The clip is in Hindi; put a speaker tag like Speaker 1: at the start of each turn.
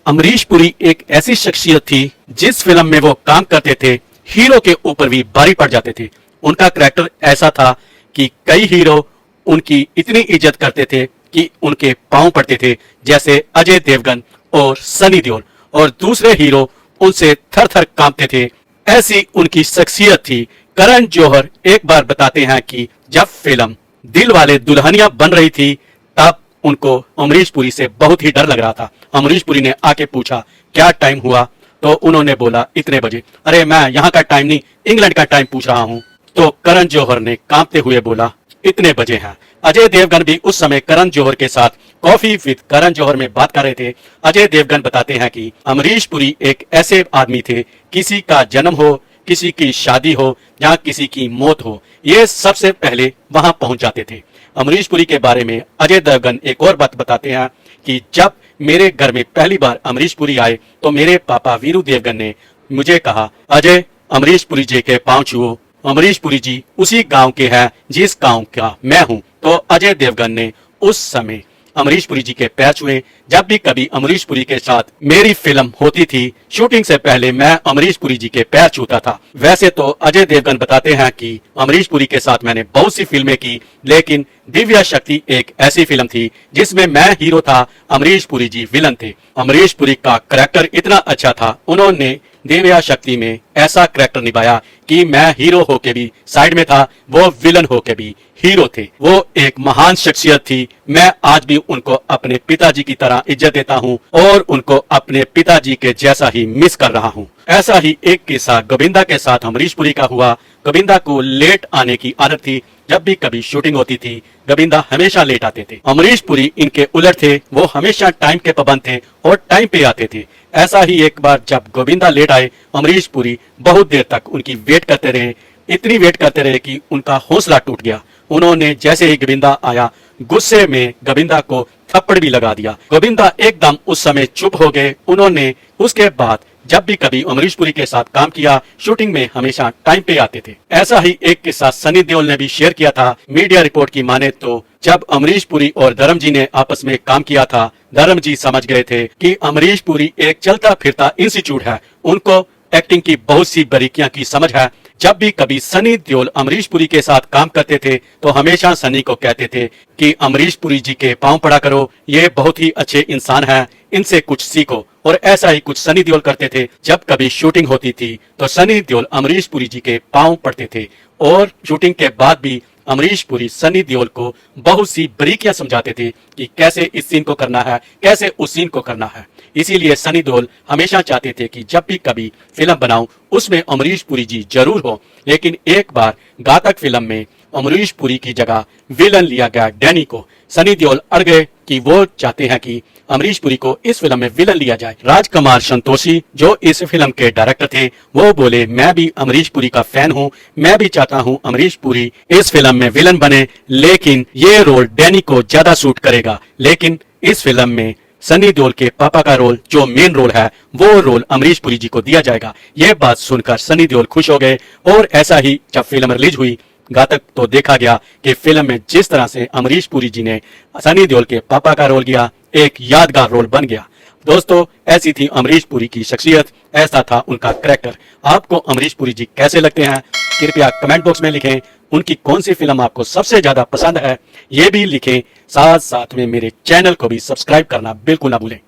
Speaker 1: अमरीश पुरी एक ऐसी शख्सियत थी जिस फिल्म में वो काम करते थे हीरो के ऊपर भी भारी पड़ जाते थे। उनका करैक्टर ऐसा था कि कई हीरो उनकी इतनी इज्जत करते थे कि उनके पांव पड़ते थे, जैसे अजय देवगन और सनी देओल, और दूसरे हीरो उनसे थर थर कांपते थे। ऐसी उनकी शख्सियत थी। करण जौहर एक बार बताते हैं कि जब फिल्म दिल वाले दुल्हनिया बन रही थी तब उनको अमरीश पुरी से बहुत ही डर लग रहा था। अमरीश पुरी ने आके पूछा क्या टाइम हुआ, तो उन्होंने बोला इतने बजे। अरे मैं यहाँ का टाइम नहीं, इंग्लैंड का टाइम पूछ रहा हूँ। तो करण जौहर ने कांपते हुए बोला इतने बजे हैं। अजय देवगन भी उस समय करण जौहर के साथ कॉफी विद करण जौहर में बात कर रहे थे। अजय देवगन बताते हैं कि अमरीश पुरी एक ऐसे आदमी थे, किसी का जन्म हो, किसी की शादी हो या किसी की मौत हो, ये सबसे पहले वहां पहुंच जाते थे। अमरीश पुरी के बारे में अजय देवगन एक और बात बताते हैं कि जब मेरे घर में पहली बार अमरीश पुरी आए तो मेरे पापा वीरू देवगन ने मुझे कहा अजय अमरीश पुरी जी के पांव छुओ। अमरीश पुरी जी उसी गांव के हैं जिस गांव का मैं हूं। तो अजय देवगन ने उस समय अमरीश पुरी जी के पैर छुए। जब भी कभी अमरीश पुरी के साथ मेरी फिल्म होती थी, शूटिंग से पहले मैं अमरीश पुरी जी के पैर छूता था। वैसे तो अजय देवगन बताते हैं कि अमरीश पुरी के साथ मैंने बहुत सी फिल्में की, लेकिन दिव्या शक्ति एक ऐसी फिल्म थी जिसमें मैं हीरो था, अमरीश पुरी जी विलन थे। अमरीश पुरी का करैक्टर इतना अच्छा था, उन्होंने दिव्या शक्ति में ऐसा करैक्टर निभाया कि मैं हीरो होके भी साइड में था, वो विलन होके भी हीरो थे। वो एक महान शख्सियत थी। मैं आज भी उनको अपने पिताजी की तरह इज्जत देता हूँ और उनको अपने पिताजी के जैसा ही मिस कर रहा हूँ। ऐसा ही एक किस्सा गोविंदा के साथ अमरीश पुरी का हुआ। गोविंदा को लेट आने की आदत थी। जब भी कभी शूटिंग होती थी गोविंदा हमेशा लेट आते थे। अमरीश पुरी इनके उलट थे, वो हमेशा टाइम के पाबंद थे और टाइम पे आते थे। ऐसा ही एक बार जब गोविंदा लेट आए, अमरीश पुरी बहुत देर तक उनकी वेट करते रहे। इतनी वेट करते रहे कि उनका हौसला टूट गया। उन्होंने जैसे ही गोविंदा आया, गुस्से में गोविंदा को थप्पड़ भी लगा दिया। गोविंदा एकदम उस समय चुप हो गए। उन्होंने उसके बाद जब भी कभी अमरीश पुरी के साथ काम किया, शूटिंग में हमेशा टाइम पे आते थे। ऐसा ही एक किस्सा सनी देओल ने भी शेयर किया था। मीडिया रिपोर्ट की माने तो जब अमरीश पुरी और धर्म जी ने आपस में काम किया था, धर्म जी समझ गए थे कि अमरीश पुरी एक चलता फिरता इंस्टीट्यूट है, उनको एक्टिंग की बहुत सी बारीकियां की समझ है। जब भी कभी सनी देओल अमरीश पुरी के साथ काम करते थे तो हमेशा सनी को कहते थे कि अमरीश पुरी जी के पांव पड़ा करो, ये बहुत ही अच्छे इंसान हैं, इनसे कुछ सीखो। और ऐसा ही कुछ सनी देओल करते थे। जब कभी शूटिंग होती थी तो सनी देओल अमरीश पुरी जी के पांव पड़ते थे और शूटिंग के बाद भी अमरीश पुरी सनी देओल को बहुत सी बारीकियां समझाते थे कि कैसे इस सीन को करना है, कैसे उस सीन को करना है। इसीलिए सनी देओल हमेशा चाहते थे कि जब भी कभी फिल्म बनाऊं उसमें अमरीश पुरी जी जरूर हो। लेकिन एक बार घातक फिल्म में अमरीश पुरी की जगह विलन लिया गया डैनी को। सनी देओल अड़ गए कि वो चाहते हैं कि अमरीश पुरी को इस फिल्म में विलन लिया जाए। राजकुमार संतोषी जो इस फिल्म के डायरेक्टर थे, वो बोले मैं भी अमरीश पुरी का फैन हूँ, मैं भी चाहता हूँ अमरीश पुरी इस फिल्म में विलन बने, लेकिन ये रोल डैनी को ज्यादा सूट करेगा। लेकिन इस फिल्म में सनी देओल के पापा का रोल जो मेन रोल है, वो रोल अमरीश पुरी जी को दिया जाएगा। ये बात सुनकर सनी देओल खुश हो गए और ऐसा ही जब फिल्म रिलीज हुई घातक तो देखा गया कि फिल्म में जिस तरह से अमरीश पुरी जी ने सनी देओल के पापा का रोल किया, एक यादगार रोल बन गया। दोस्तों, ऐसी थी अमरीश पुरी की शख्सियत, ऐसा था उनका करैक्टर। आपको अमरीश पुरी जी कैसे लगते हैं कृपया कमेंट बॉक्स में लिखें। उनकी कौन सी फिल्म आपको सबसे ज्यादा पसंद है ये भी लिखें। साथ साथ में मेरे चैनल को भी सब्सक्राइब करना बिल्कुल ना भूलें।